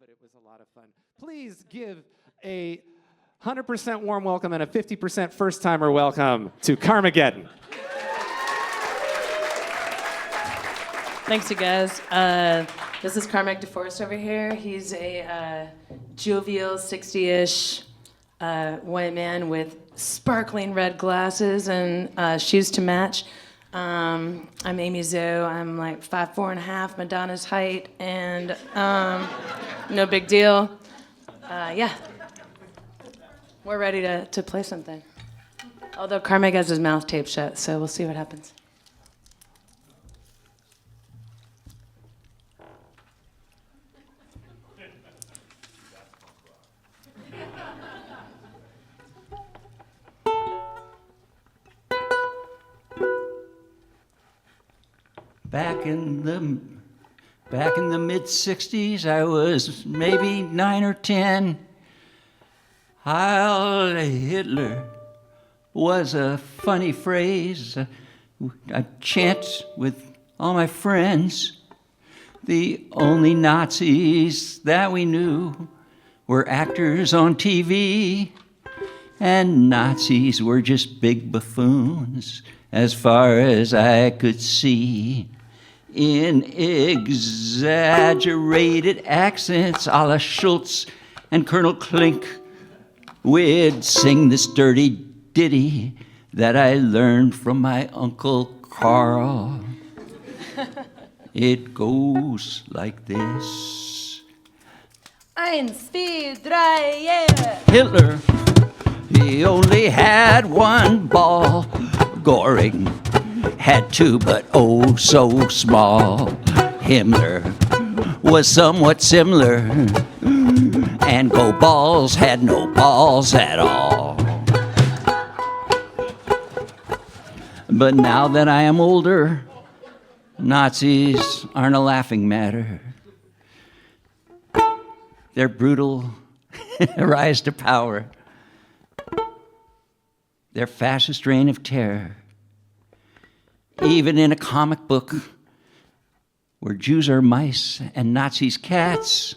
but it was a lot of fun. Please give a 100% warm welcome and a 50% first-timer welcome to CARMAIGGEDDON. Thanks, you guys. This is Carmaig DeForest over here. He's a jovial, 60-ish white man with sparkling red glasses and shoes to match. I'm Amy Zoe. I'm like 5'4.5", Madonna's height, and no big deal. Yeah, we're ready to play something. Although Carmaig has his mouth taped shut, so we'll see what happens. Back in the mid-'60s, I was maybe 9 or 10. Heil Hitler was a funny phrase. I chant with all my friends. The only Nazis that we knew were actors on TV, and Nazis were just big buffoons as far as I could see. In exaggerated accents a la Schultz and Colonel Klink, we'd sing this dirty ditty that I learned from my Uncle Carl. It goes like this. Eins, zwei, drei, yeah. Hitler, he only had one ball. Goring had two, but oh so small. Himmler was somewhat similar, and Go Balls had no balls at all. But now that I am older, Nazis aren't a laughing matter. Their brutal rise to power, their fascist reign of terror, even in a comic book where Jews are mice and Nazis cats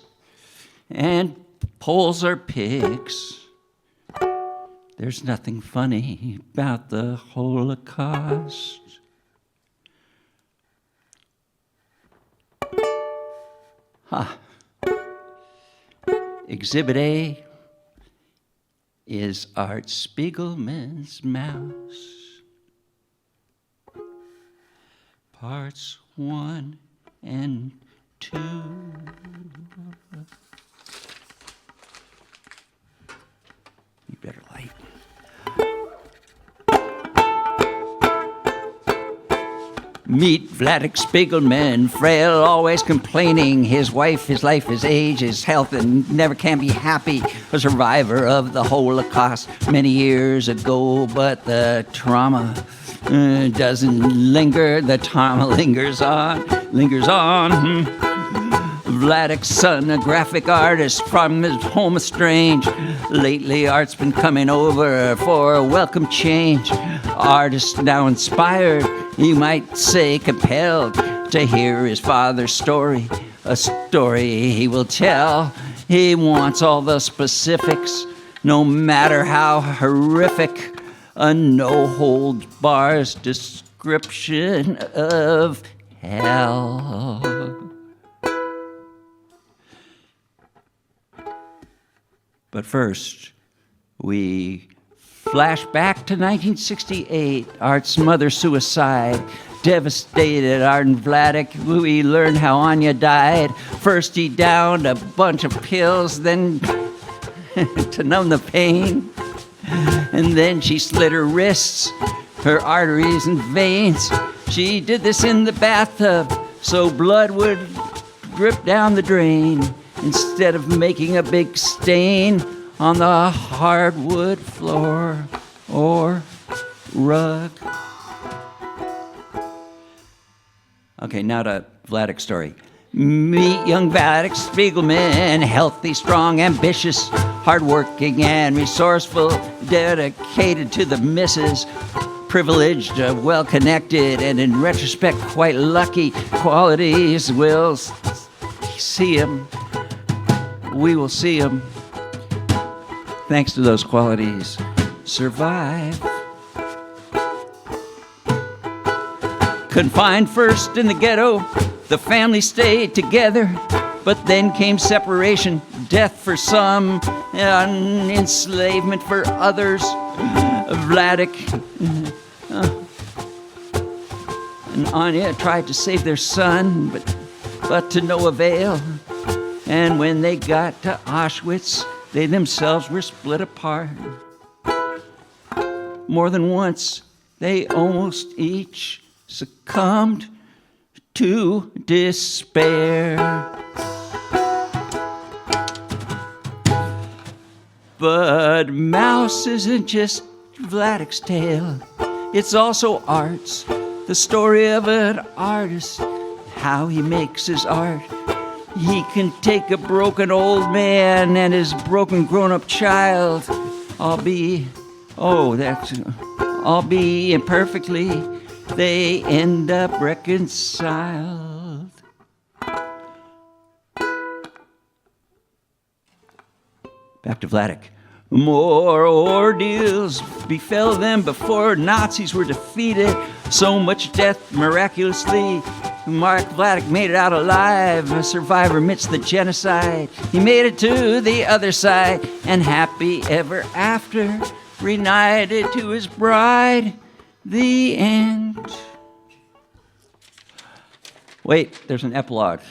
and Poles are pigs, there's nothing funny about the Holocaust. Exhibit A is Art Spiegelman's mouse. Parts 1 and 2. You better light. Meet Vladimir Spiegelman, frail, always complaining. His wife, his life, his age, his health, and never can be happy. A survivor of the Holocaust many years ago, but the trauma doesn't linger. The trauma lingers on. Vladik's son, a graphic artist from his home estranged. Lately, art's been coming over for a welcome change. Artist now inspired, you might say compelled, to hear his father's story, a story he will tell. He wants all the specifics, no matter how horrific, a no-holds-bars description of hell. But first, we flash back to 1968, Art's mother's suicide. Devastated Art and Vladik, we learned how Anya died. First he downed a bunch of pills, then to numb the pain. And then she slit her wrists, her arteries and veins. She did this in the bathtub, so blood would drip down the drain, instead of making a big stain on the hardwood floor or rug. Okay, now to Vladik's story. Meet young Vadik Spiegelman, healthy, strong, ambitious, hardworking, and resourceful, dedicated to the missus, privileged, well-connected, and in retrospect, quite lucky qualities will see him we will see him, thanks to those qualities, survive. Confined first in the ghetto, the family stayed together, but then came separation, death for some, and enslavement for others. Vladik and Anya tried to save their son, but to no avail. And when they got to Auschwitz, they themselves were split apart. More than once, they almost each succumbed to despair. But Mouse isn't just Vladik's tale, it's also art's. The story of an artist, how he makes his art. He can take a broken old man and his broken grown-up child, albeit imperfectly, they end up reconciled. Back to Vladik. More ordeals befell them before Nazis were defeated. So much death miraculously. Mark Vladik made it out alive, a survivor amidst the genocide. He made it to the other side, and happy ever after, reunited to his bride. The end. Wait, there's an epilogue.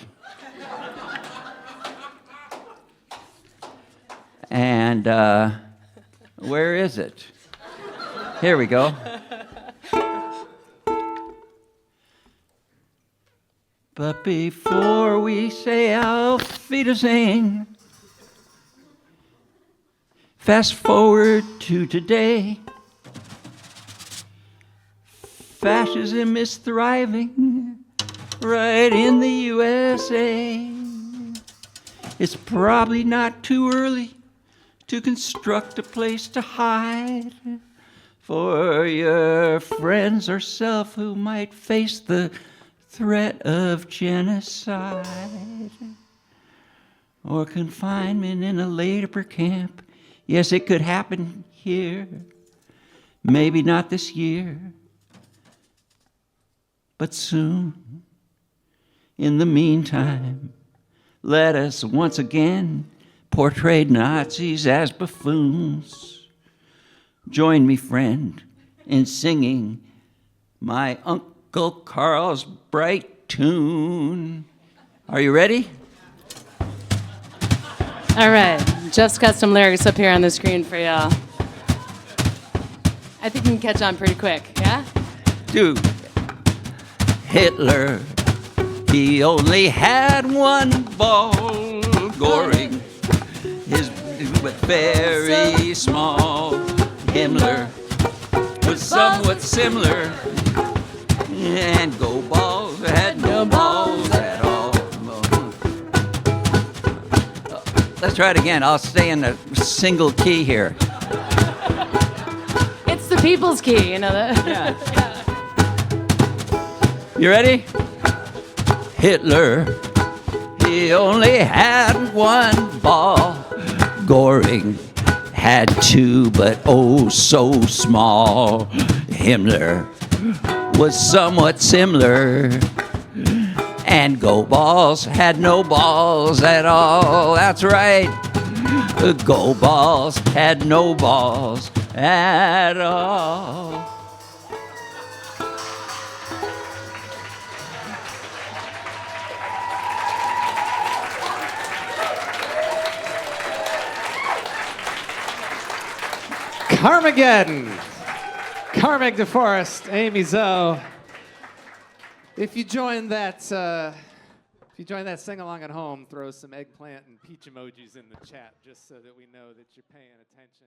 And where is it? Here we go. But before we say Auf Wiedersehen, fast forward to today. Fascism is thriving right in the USA. It's probably not too early to construct a place to hide for your friends or self who might face the threat of genocide or confinement in a labor camp. Yes, it could happen here. Maybe not this year, but soon. In the meantime, let us once again portray Nazis as buffoons. Join me, friend, in singing my Uncle Carl's bright tune. Are you ready? All right, Jeff's got some lyrics up here on the screen for y'all. I think you can catch on pretty quick, yeah? Dude, Hitler, he only had one ball, Goring, his but very small. Himmler was somewhat similar, and Go Balls had no balls at all. Let's try it again. I'll stay in the single key here. It's the people's key, you know that? Yeah. You ready? Hitler, he only had one ball. Goring had two, but oh so small. Himmler was somewhat similar, and Go Balls had no balls at all. That's right. Go Balls had no balls at all. Carmageddon. Carmaig DeForest, Amy Zoe. If you join that sing along at home, throw some eggplant and peach emojis in the chat just so that we know that you're paying attention.